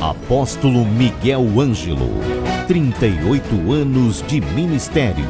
Apóstolo Miguel Ângelo, 38 anos de ministério.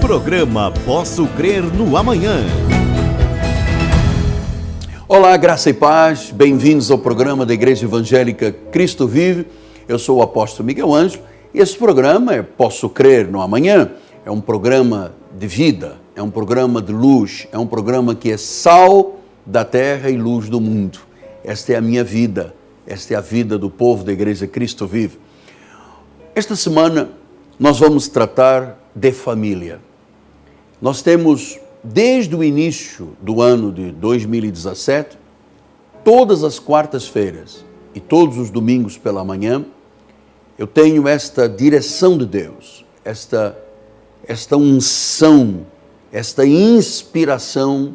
Programa Posso Crer no Amanhã. Olá, graça e paz, bem-vindos ao programa da Igreja Evangélica Cristo Vive. Eu sou o apóstolo Miguel Ângelo e esse programa é Posso Crer no Amanhã. É um programa de vida, é um programa de luz, é um programa que é sal da terra e luz do mundo. Esta é a minha vida, esta é a vida do povo da Igreja Cristo Vive. Esta semana nós vamos tratar de família. Nós temos, desde o início do ano de 2017, todas as quartas-feiras e todos os domingos pela manhã, eu tenho esta direção de Deus, esta unção, esta inspiração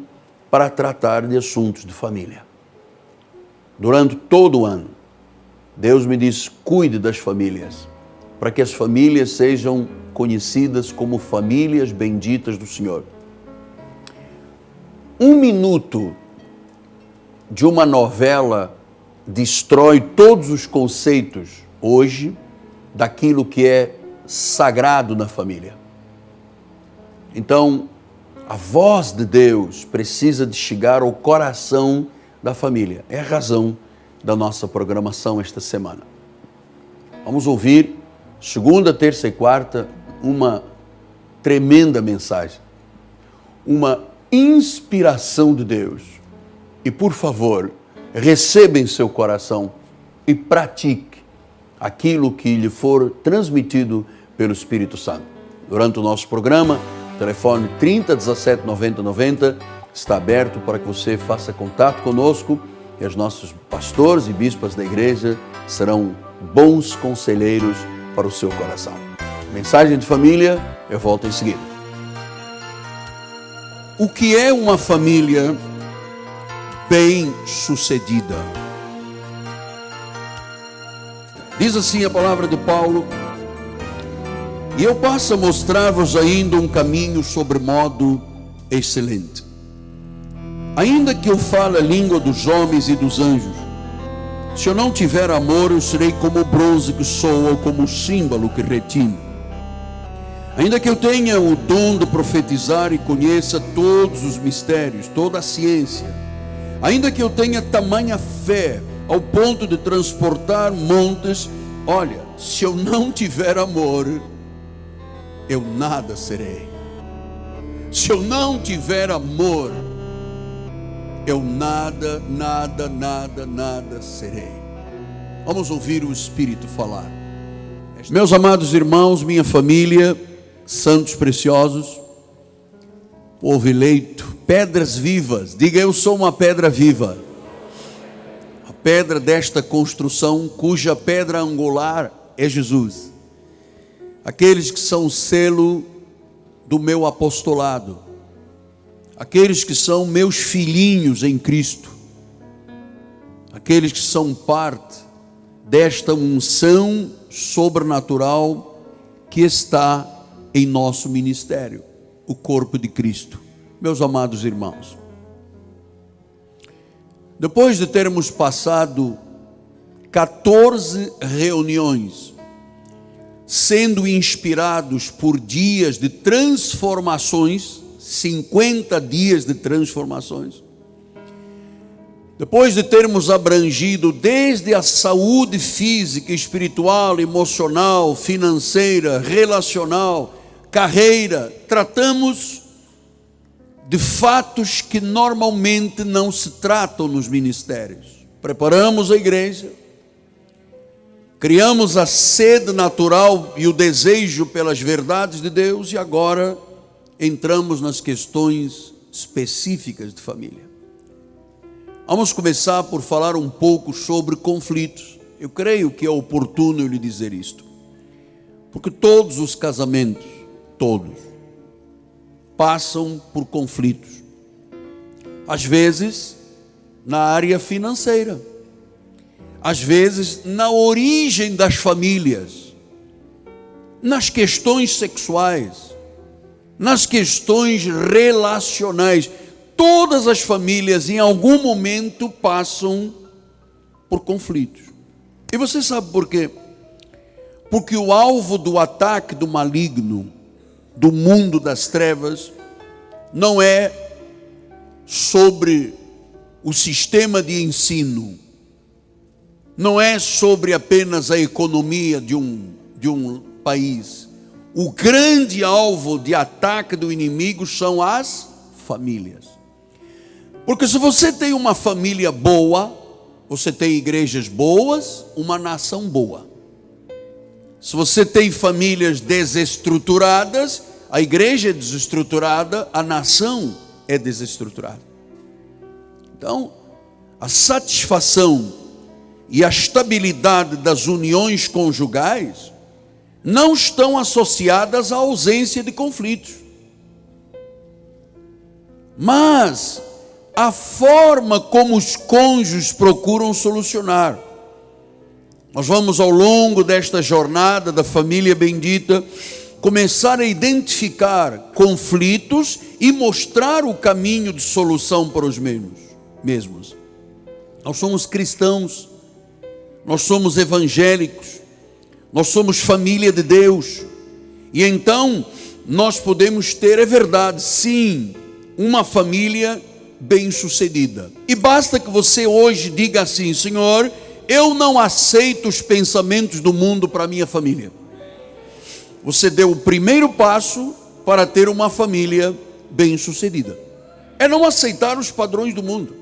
para tratar de assuntos de família. Durante todo o ano, Deus me diz, cuide das famílias, para que as famílias sejam conhecidas como famílias benditas do Senhor. 1 minuto de uma novela destrói todos os conceitos hoje daquilo que é sagrado na família. Então, a voz de Deus precisa de chegar ao coração da família. É a razão da nossa programação esta semana. Vamos ouvir segunda, terça e quarta, uma tremenda mensagem, uma inspiração de Deus. E por favor, receba em seu coração e pratique aquilo que lhe for transmitido pelo Espírito Santo. Durante o nosso programa, o telefone 30 17 90 90 está aberto para que você faça contato conosco e os nossos pastores e bispas da igreja serão bons conselheiros para o seu coração. Mensagem de família, eu volto em seguida. O que é uma família bem-sucedida? Diz assim a palavra de Paulo: e eu passo a mostrar-vos ainda um caminho sobremodo excelente. Ainda que eu fale a língua dos homens e dos anjos, se eu não tiver amor, eu serei como o bronze que soa ou como o símbolo que retine. Ainda que eu tenha o dom de profetizar e conheça todos os mistérios, toda a ciência, ainda que eu tenha tamanha fé ao ponto de transportar montes, olha, se eu não tiver amor, eu nada serei. Se eu não tiver amor, eu nada serei. Vamos ouvir o Espírito falar. Meus amados irmãos, minha família, santos preciosos, povo eleito, pedras vivas, diga: eu sou uma pedra viva, a pedra desta construção, cuja pedra angular é Jesus. Aqueles que são o selo do meu apostolado, aqueles que são meus filhinhos em Cristo, aqueles que são parte desta unção sobrenatural que está em nosso ministério, o corpo de Cristo. Meus amados irmãos, depois de termos passado 14 reuniões, sendo inspirados por dias de transformações, 50 dias de transformações, depois de termos abrangido desde a saúde física, espiritual, emocional, financeira, relacional, carreira, tratamos de fatos que normalmente não se tratam nos ministérios. Preparamos a igreja, criamos a sede natural e o desejo pelas verdades de Deus, e agora entramos nas questões específicas de família. Vamos começar por falar um pouco sobre conflitos. Eu creio que é oportuno eu lhe dizer isto, porque todos os casamentos, todos, passam por conflitos. Às vezes na área financeira, às vezes na origem das famílias, nas questões sexuais, nas questões relacionais. Todas as famílias em algum momento passam por conflitos. E você sabe por quê? Porque o alvo do ataque do maligno, do mundo das trevas, não é sobre o sistema de ensino, não é sobre apenas a economia de um país. O grande alvo de ataque do inimigo são as famílias. Porque se você tem uma família boa, você tem igrejas boas, uma nação boa. Se você tem famílias desestruturadas, a igreja é desestruturada, a nação é desestruturada. Então, a satisfação e a estabilidade das uniões conjugais não estão associadas à ausência de conflitos. Mas a forma como os cônjuges procuram solucionar. Nós vamos, ao longo desta jornada da família bendita, começar a identificar conflitos e mostrar o caminho de solução para os mesmos. Nós somos cristãos, nós somos evangélicos, nós somos família de Deus, e então nós podemos ter, é verdade, sim, uma família bem-sucedida. E basta que você hoje diga assim: Senhor, eu não aceito os pensamentos do mundo para a minha família. Você deu o primeiro passo para ter uma família bem-sucedida. É não aceitar os padrões do mundo.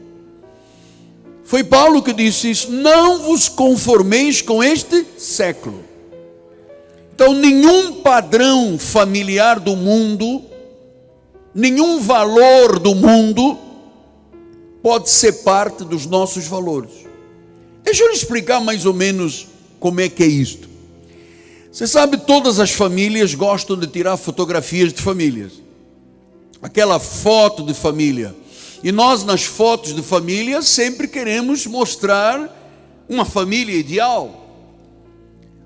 Foi Paulo que disse isso: não vos conformeis com este século. Então, nenhum padrão familiar do mundo, nenhum valor do mundo pode ser parte dos nossos valores. Deixa eu lhe explicar mais ou menos como é que é isto. Você sabe, todas as famílias gostam de tirar fotografias de famílias. Aquela foto de família. E nós, nas fotos de família, sempre queremos mostrar uma família ideal.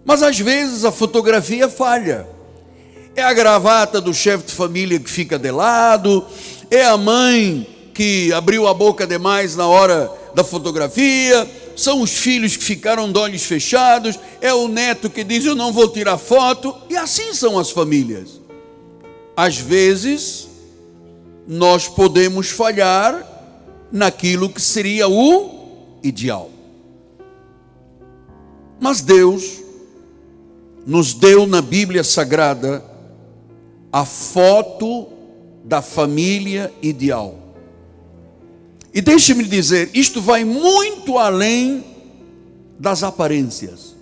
Mas às vezes a fotografia falha. É a gravata do chefe de família que fica de lado, é a mãe que abriu a boca demais na hora da fotografia, são os filhos que ficaram de olhos fechados, é o neto que diz eu não vou tirar foto, e assim são as famílias. Às vezes nós podemos falhar naquilo que seria o ideal. Mas Deus nos deu na Bíblia Sagrada a foto da família ideal. E deixe-me dizer, isto vai muito além das aparências.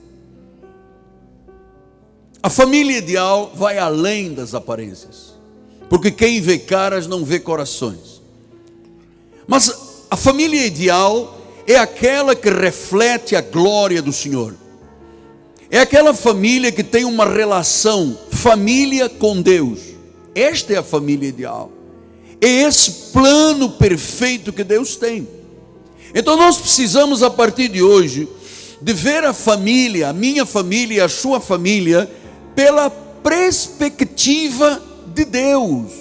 A família ideal vai além das aparências, porque quem vê caras não vê corações. Mas a família ideal é aquela que reflete a glória do Senhor. É aquela família que tem uma relação, família com Deus. Esta é a família ideal. É esse plano perfeito que Deus tem. Então nós precisamos, a partir de hoje, de ver a família, a minha família e a sua família, pela perspectiva de Deus,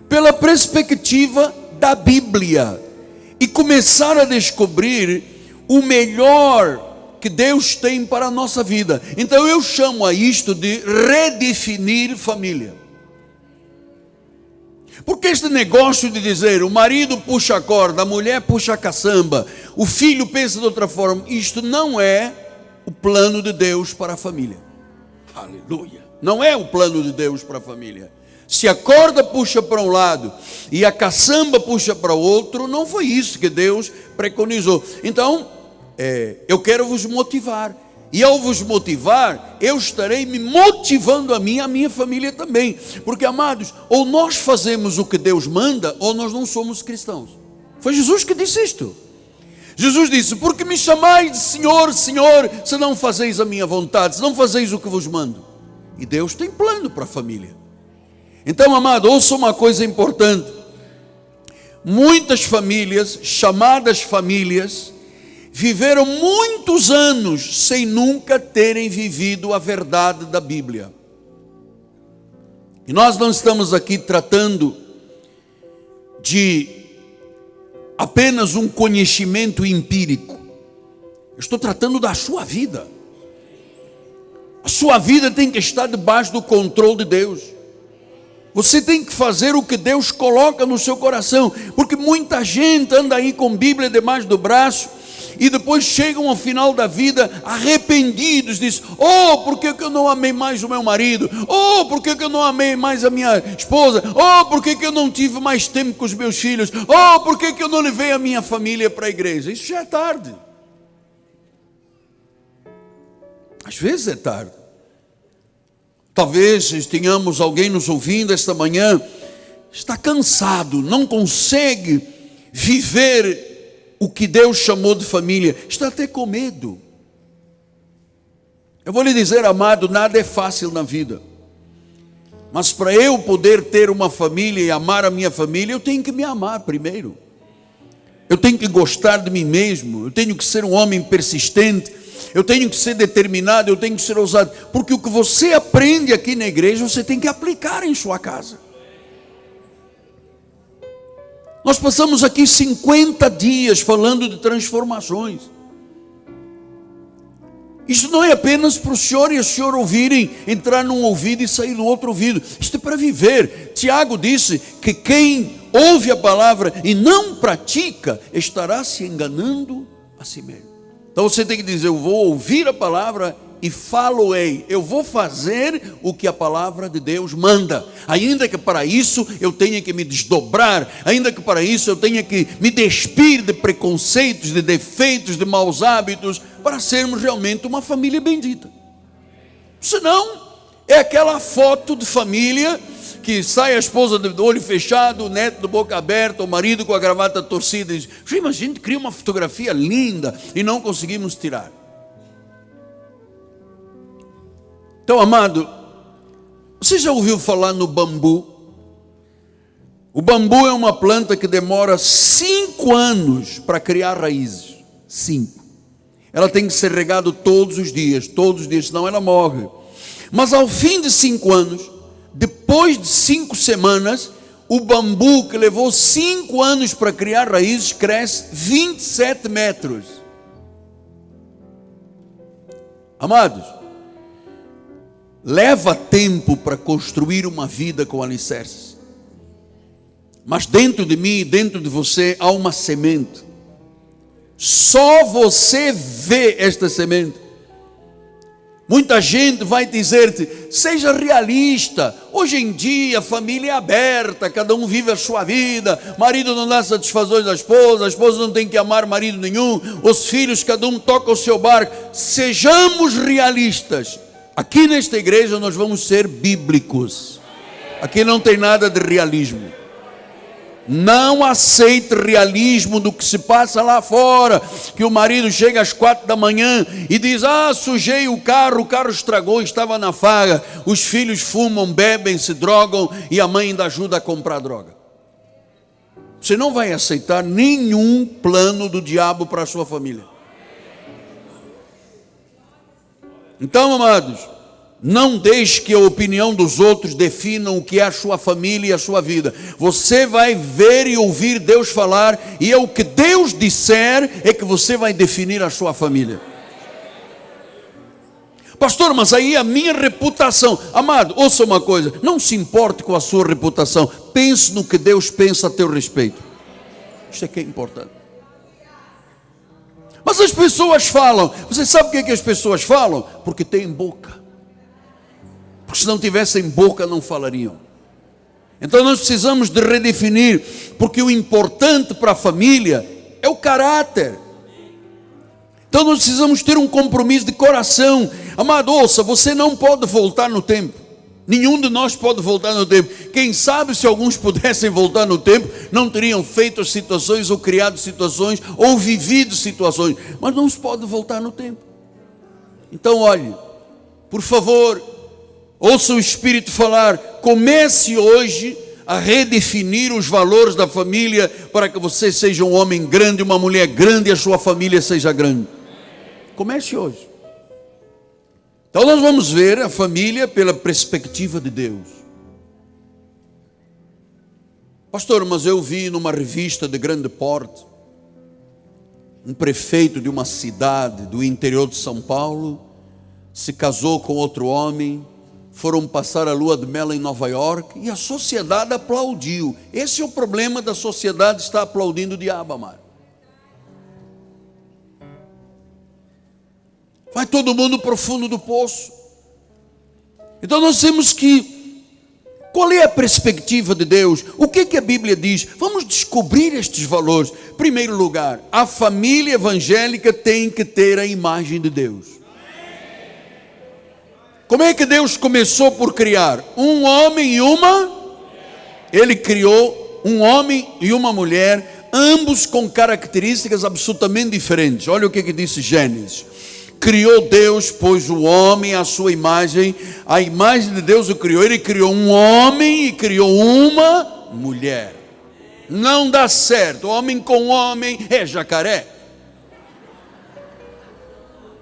pela perspectiva da Bíblia, e começar a descobrir o melhor que Deus tem para a nossa vida. Então eu chamo a isto de redefinir família. Porque este negócio de dizer o marido puxa a corda, a mulher puxa a caçamba, o filho pensa de outra forma, isto não é o plano de Deus para a família. Aleluia! Não é o plano de Deus para a família. Se a corda puxa para um lado e a caçamba puxa para o outro, não foi isso que Deus preconizou. Então, eu quero vos motivar. E ao vos motivar, eu estarei me motivando a mim e a minha família também. Porque, amados, ou nós fazemos o que Deus manda, ou nós não somos cristãos. Foi Jesus que disse isto. Jesus disse: porque me chamais de Senhor, Senhor, se não fazeis a minha vontade, se não fazeis o que vos mando. E Deus tem plano para a família. Então, amado, ouça uma coisa importante. Muitas famílias, chamadas famílias, viveram muitos anos sem nunca terem vivido a verdade da Bíblia. E nós não estamos aqui tratando de apenas um conhecimento empírico. Eu estou tratando da sua vida. A sua vida tem que estar debaixo do controle de Deus. Você tem que fazer o que Deus coloca no seu coração, porque muita gente anda aí com Bíblia debaixo do braço e depois chegam ao final da vida arrependidos, diz: oh, por que eu não amei mais o meu marido? Oh, por que eu não amei mais a minha esposa? Oh, por que eu não tive mais tempo com os meus filhos? Oh, por que eu não levei a minha família para a igreja? Isso já é tarde. Às vezes é tarde. Talvez tenhamos alguém nos ouvindo esta manhã, está cansado, não consegue viver o que Deus chamou de família, está até com medo. Eu vou lhe dizer, amado, nada é fácil na vida. Mas para eu poder ter uma família e amar a minha família, eu tenho que me amar primeiro. Eu tenho que gostar de mim mesmo, eu tenho que ser um homem persistente, eu tenho que ser determinado, eu tenho que ser ousado, porque o que você aprende aqui na igreja, você tem que aplicar em sua casa. Nós passamos aqui 50 dias falando de transformações. Isso não é apenas para o senhor e a senhora ouvirem, entrar num ouvido e sair no outro ouvido. Isto é para viver. Tiago disse que quem ouve a palavra e não pratica, estará se enganando a si mesmo. Então você tem que dizer: eu vou ouvir a palavra e falo-ei. Eu vou fazer o que a palavra de Deus manda. Ainda que para isso eu tenha que me desdobrar, ainda que para isso eu tenha que me despir de preconceitos, de defeitos, de maus hábitos, para sermos realmente uma família bendita. Senão, é aquela foto de família que sai a esposa do olho fechado, o neto de boca aberta, o marido com a gravata torcida. E diz: a gente cria uma fotografia linda e não conseguimos tirar. Então, amado, você já ouviu falar no bambu? O bambu é uma planta que demora 5 anos para criar raízes. 5. Ela tem que ser regada todos os dias, senão ela morre. Mas ao fim de 5 anos, depois de 5 semanas, o bambu que levou 5 anos para criar raízes, cresce 27 metros. Amados, leva tempo para construir uma vida com alicerces. Mas dentro de mim e dentro de você há uma semente. Só você vê esta semente. Muita gente vai dizer-te: seja realista. Hoje em dia a família é aberta, cada um vive a sua vida. Marido não dá satisfações à esposa, a esposa não tem que amar marido nenhum. Os filhos, cada um toca o seu barco. Sejamos realistas. Aqui nesta igreja nós vamos ser bíblicos. Aqui não tem nada de realismo. Não aceite realismo do que se passa lá fora, que o marido chega às 4 da manhã e diz: sujei o carro estragou, estava na farra. Os filhos fumam, bebem, se drogam e a mãe ainda ajuda a comprar droga. Você não vai aceitar nenhum plano do diabo para a sua família. Então, amados, não deixe que a opinião dos outros definam o que é a sua família e a sua vida. Você vai ver e ouvir Deus falar, e é o que Deus disser é que você vai definir a sua família. Pastor, mas aí a minha reputação. Amado, ouça uma coisa: não se importe com a sua reputação, pense no que Deus pensa a teu respeito. Isso é que é importante. Mas as pessoas falam. Você sabe o que as pessoas falam? Porque têm boca. Porque se não tivessem boca não falariam. Então nós precisamos de redefinir, porque o importante para a família é o caráter. Então nós precisamos ter um compromisso de coração. Amado, ouça, você não pode voltar no tempo. Nenhum de nós pode voltar no tempo. Quem sabe se alguns pudessem voltar no tempo, não teriam feito as situações, ou criado situações, ou vivido situações. Mas não se pode voltar no tempo. Então olhe, por favor, ouça o Espírito falar. Comece hoje a redefinir os valores da família, para que você seja um homem grande, uma mulher grande, e a sua família seja grande. Comece hoje. Então nós vamos ver a família pela perspectiva de Deus. Pastor, mas eu vi numa revista de grande porte, um prefeito de uma cidade do interior de São Paulo se casou com outro homem, foram passar a lua de mel em Nova York, e a sociedade aplaudiu. Esse é o problema da sociedade, está aplaudindo o diabo, amado. Vai todo mundo para o fundo do poço. Então nós temos que, qual é a perspectiva de Deus? O que a Bíblia diz? Vamos descobrir estes valores. Em primeiro lugar, a família evangélica tem que ter a imagem de Deus. Como é que Deus começou por criar? Um homem e uma? Ele criou um homem e uma mulher, ambos com características absolutamente diferentes. Olha o que disse Gênesis. Criou Deus, pois o homem à sua imagem, a imagem de Deus o criou. Ele criou um homem e criou uma mulher. Não dá certo, homem com homem é jacaré,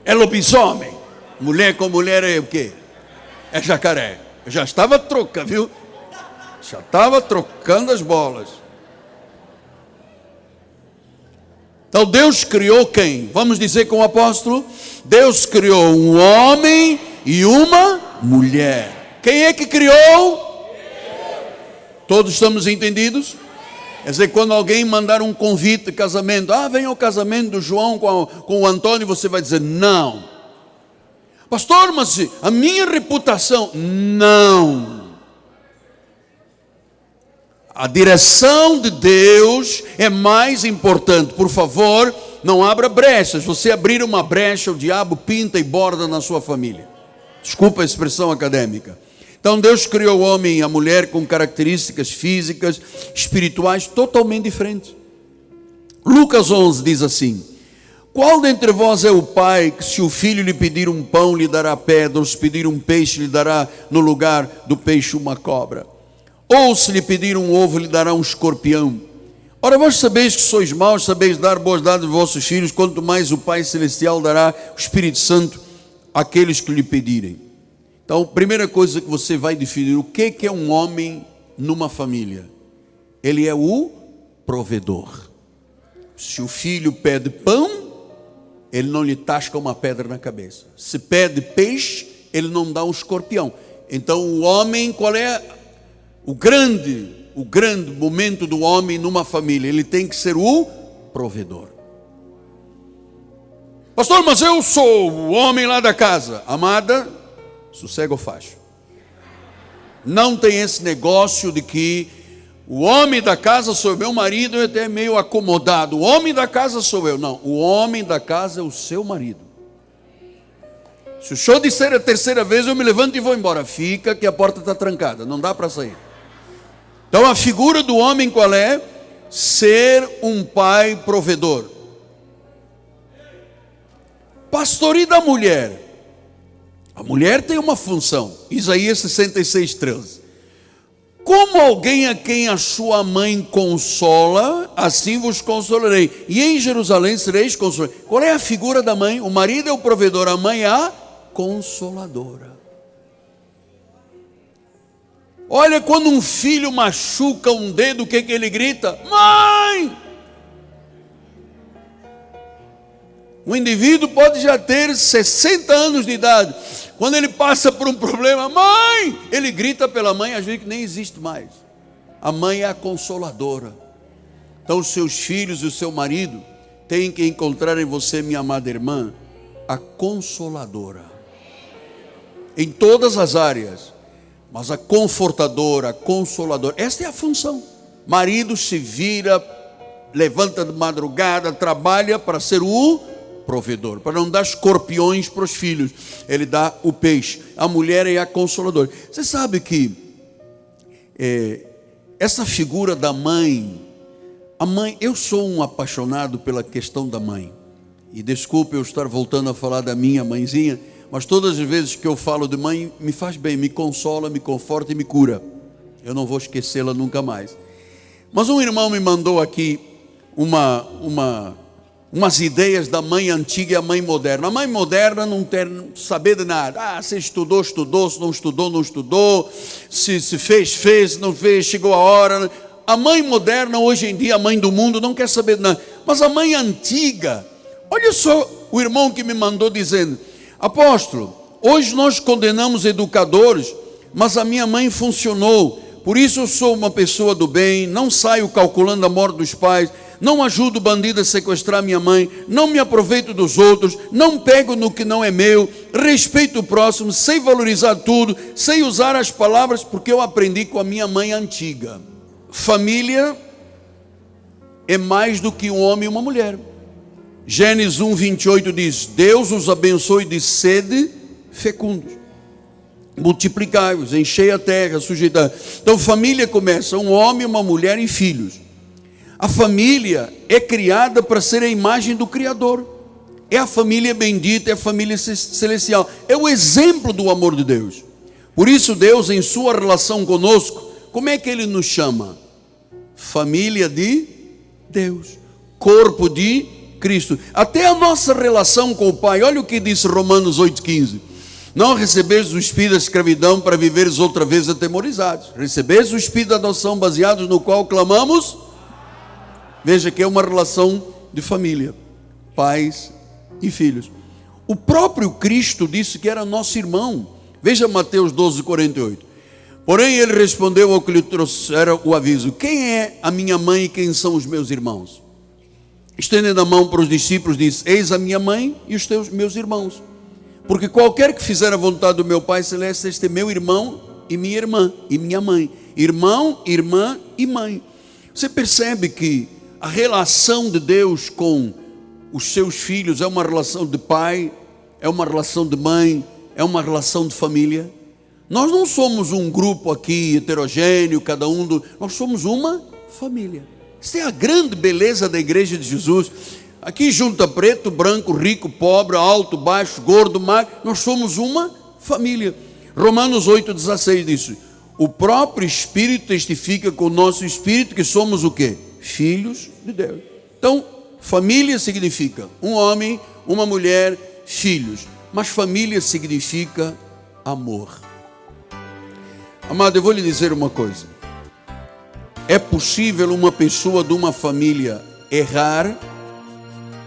é lobisomem. Mulher com mulher é o quê? É jacaré. Eu já estava trocando, viu? Já estava trocando as bolas. Então Deus criou quem? Vamos dizer com o apóstolo: Deus criou um homem e uma mulher. Quem é que criou? Todos estamos entendidos? Quer dizer, quando alguém mandar um convite de casamento, vem ao casamento do João com o Antônio, você vai dizer não. Pastor, mas a minha reputação, não. A direção de Deus é mais importante. Por favor, não abra brechas. Você abrir uma brecha, o diabo pinta e borda na sua família. Desculpa a expressão acadêmica. Então Deus criou o homem e a mulher com características físicas, espirituais totalmente diferentes. Lucas 11 diz assim: qual dentre vós é o pai que, se o filho lhe pedir um pão, lhe dará pedra, ou se pedir um peixe, lhe dará no lugar do peixe uma cobra? Ou se lhe pedir um ovo, lhe dará um escorpião? Ora, vós sabeis que sois maus, sabeis dar boas dádivas aos vossos filhos, quanto mais o Pai Celestial dará o Espírito Santo àqueles que lhe pedirem. Então, primeira coisa que você vai definir: o que é um homem numa família? Ele é o provedor. Se o filho pede pão, ele não lhe tasca uma pedra na cabeça. Se pede peixe, ele não dá um escorpião. Então o homem, qual é o grande momento do homem numa família? Ele tem que ser o provedor. Pastor, mas eu sou o homem lá da casa. Amada, sossega o facho. Não tem esse negócio de que o homem da casa sou meu marido, eu até meio acomodado. O homem da casa sou eu. Não, o homem da casa é o seu marido. Se o senhor disser a terceira vez, eu me levanto e vou embora. Fica que a porta está trancada, não dá para sair. Então a figura do homem qual é? Ser um pai provedor. Pastor, e da mulher? A mulher tem uma função. Isaías 66:13. Como alguém a quem a sua mãe consola, assim vos consolarei. E em Jerusalém sereis consolados. Qual é a figura da mãe? O marido é o provedor, a mãe é a consoladora. Olha, quando um filho machuca um dedo, o que ele grita? Mãe! Um indivíduo pode já ter 60 anos de idade. Quando ele passa por um problema, mãe! Ele grita pela mãe, às vezes que nem existe mais. A mãe é a consoladora. Então os seus filhos e o seu marido têm que encontrar em você, minha amada irmã, a consoladora. Em todas as áreas. Mas a confortadora, a consoladora. Esta é a função. Marido se vira, levanta de madrugada, trabalha para ser o provedor. Para não dar escorpiões para os filhos, ele dá o peixe. A mulher é a consoladora. Você sabe que essa figura da mãe, a mãe, eu sou um apaixonado pela questão da mãe. E desculpe eu estar voltando a falar da minha mãezinha, mas todas as vezes que eu falo de mãe, me faz bem, me consola, me conforta e me cura. Eu não vou esquecê-la nunca mais. Mas um irmão me mandou aqui umas ideias da mãe antiga e a mãe moderna. A mãe moderna não quer saber de nada. Se estudou, estudou, se não estudou, não estudou, se fez, fez, se não fez, chegou a hora. A mãe moderna, hoje em dia, a mãe do mundo, não quer saber de nada. Mas a mãe antiga, olha só o irmão que me mandou dizendo: apóstolo, hoje nós condenamos educadores, mas a minha mãe funcionou. Por isso eu sou uma pessoa do bem, não saio calculando a morte dos pais, não ajudo o bandido a sequestrar minha mãe, não me aproveito dos outros, não pego no que não é meu, respeito o próximo, sei valorizar tudo, sei usar as palavras porque eu aprendi com a minha mãe antiga. Família é mais do que um homem e uma mulher. Gênesis 1:28 diz: Deus os abençoe de sede fecundos, multiplicai-vos, enchei a terra, sujeitai. Então família começa, um homem, uma mulher e filhos. A família é criada para ser a imagem do Criador. É a família bendita, é a família celestial. É o exemplo do amor de Deus. Por isso Deus, em sua relação conosco, como é que Ele nos chama? Família de Deus, corpo de Cristo. Até a nossa relação com o Pai, olha o que diz Romanos 8,15. Não recebeis o espírito da escravidão para viveres outra vez atemorizados. Recebeis o espírito da adoção baseado no qual clamamos. Veja que é uma relação de família, pais e filhos. O próprio Cristo disse que era nosso irmão. Veja Mateus 12:48. Porém ele respondeu ao que lhe trouxera o aviso: quem é a minha mãe e quem são os meus irmãos? Estendendo a mão para os discípulos, disse: eis a minha mãe e os meus irmãos. Porque qualquer que fizer a vontade do meu Pai Celeste, este é meu irmão e minha irmã e minha mãe. Irmão, irmã e mãe. Você percebe que a relação de Deus com os seus filhos é uma relação de pai, é uma relação de mãe, é uma relação de família. Nós não somos um grupo aqui heterogêneo, nós somos uma família. Essa é a grande beleza da igreja de Jesus. Aqui junta preto, branco, rico, pobre, alto, baixo, gordo, magro, nós somos uma família. Romanos 8,16 diz: o próprio Espírito testifica com o nosso Espírito que somos o quê? Filhos de Deus. Então, família significa um homem, uma mulher, filhos. Mas família significa amor. Amado, eu vou lhe dizer uma coisa. É possível uma pessoa de uma família errar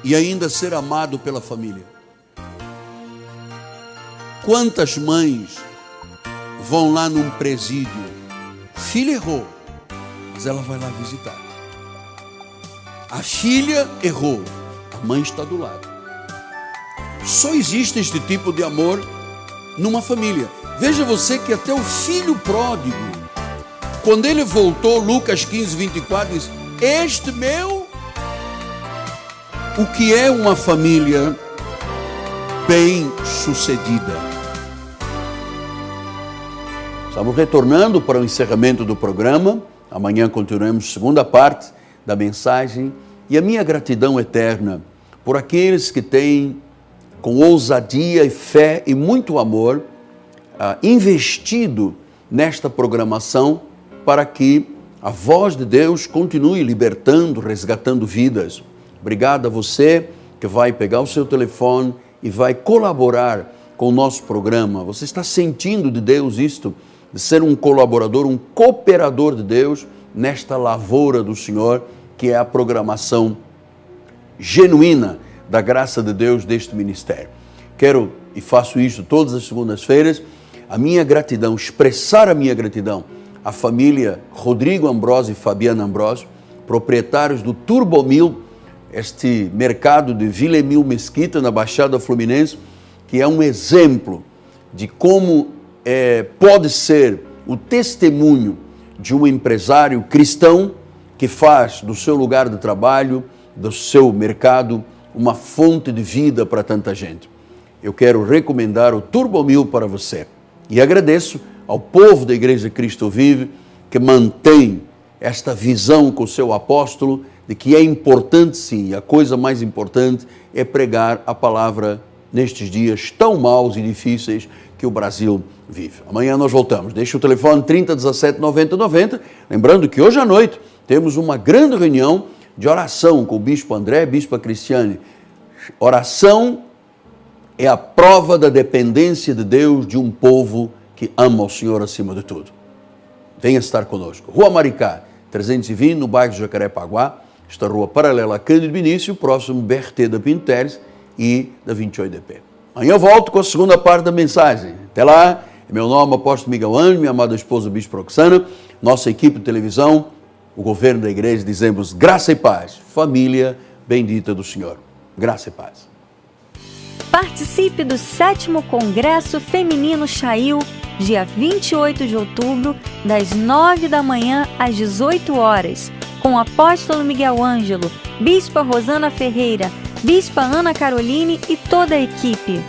e ainda ser amado pela família. Quantas mães vão lá num presídio, o filho errou, mas ela vai lá visitar. A filha errou, a mãe está do lado. Só existe este tipo de amor numa família. Veja você que até o filho pródigo, quando ele voltou, Lucas 15:24 diz: este meu. O que é uma família bem sucedida? Estamos retornando para o encerramento do programa. Amanhã continuaremos a segunda parte da mensagem. E a minha gratidão eterna por aqueles que têm, com ousadia e fé e muito amor, investido nesta programação para que a voz de Deus continue libertando, resgatando vidas. Obrigado a você que vai pegar o seu telefone e vai colaborar com o nosso programa. Você está sentindo de Deus isto? De ser um colaborador, um cooperador de Deus nesta lavoura do Senhor, que é a programação genuína da graça de Deus deste ministério. Quero, e faço isso todas as segundas-feiras, a minha gratidão, expressar a minha gratidão à família Rodrigo Ambrosio e Fabiana Ambrosio, proprietários do Turbomil, este mercado de Vila Emil Mesquita, na Baixada Fluminense, que é um exemplo de como pode ser o testemunho de um empresário cristão que faz do seu lugar de trabalho, do seu mercado, uma fonte de vida para tanta gente. Eu quero recomendar o Turbo 1000 para você. E agradeço ao povo da Igreja Cristo Vive que mantém esta visão com o seu apóstolo de que é importante sim, a coisa mais importante é pregar a palavra nestes dias tão maus e difíceis que o Brasil vive. Amanhã nós voltamos. Deixa o telefone 30 17 90 90. Lembrando que hoje à noite temos uma grande reunião de oração com o Bispo André e Bispa Cristiane. Oração é a prova da dependência de Deus de um povo que ama o Senhor acima de tudo. Venha estar conosco. Rua Maricá, 320, no bairro de Jacarepaguá. Esta rua paralela a Cândido Vinícius, próximo BRT da Pinto Teres e da 28DP. Amanhã eu volto com a segunda parte da mensagem. Até lá, meu nome é Apóstolo Miguel Ângelo, minha amada esposa Bispo Roxana, nossa equipe de televisão, o governo da igreja, dizemos graça e paz, família bendita do Senhor. Graça e paz. Participe do 7º Congresso Feminino Chail, dia 28 de outubro, das 9 da manhã às 18 horas, com o Apóstolo Miguel Ângelo, Bispa Rosana Ferreira, Bispa Ana Caroline e toda a equipe.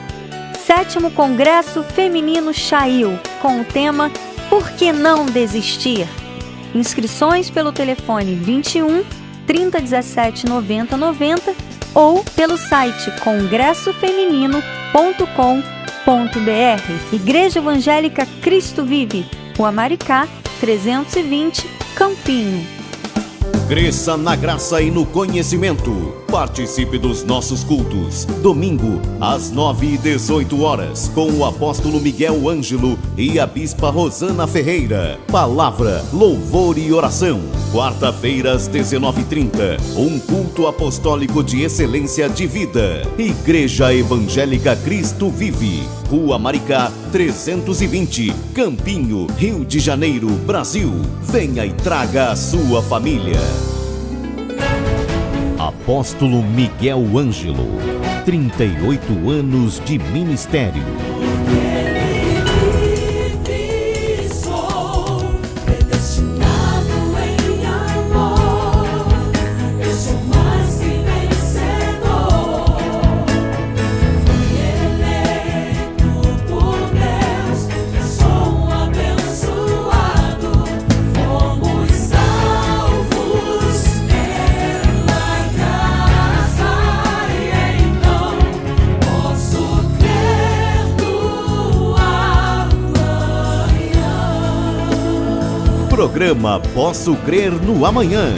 7º Congresso Feminino Chail, com o tema Por que não desistir? Inscrições pelo telefone 21 30 17 90 90 ou pelo site congressofeminino.com.br. Igreja Evangélica Cristo Vive, Rua Maricá, 320, Campinho. Cresça na graça e no conhecimento. Participe dos nossos cultos. Domingo, às 9 e 18 horas, com o apóstolo Miguel Ângelo e a bispa Rosana Ferreira. Palavra, louvor e oração. Quarta-feira, às 19h30, um culto apostólico de excelência de vida. Igreja Evangélica Cristo Vive, Rua Maricá, 320, Campinho, Rio de Janeiro, Brasil. Venha e traga a sua família. Apóstolo Miguel Ângelo, 38 anos de ministério. Programa Posso Crer no Amanhã.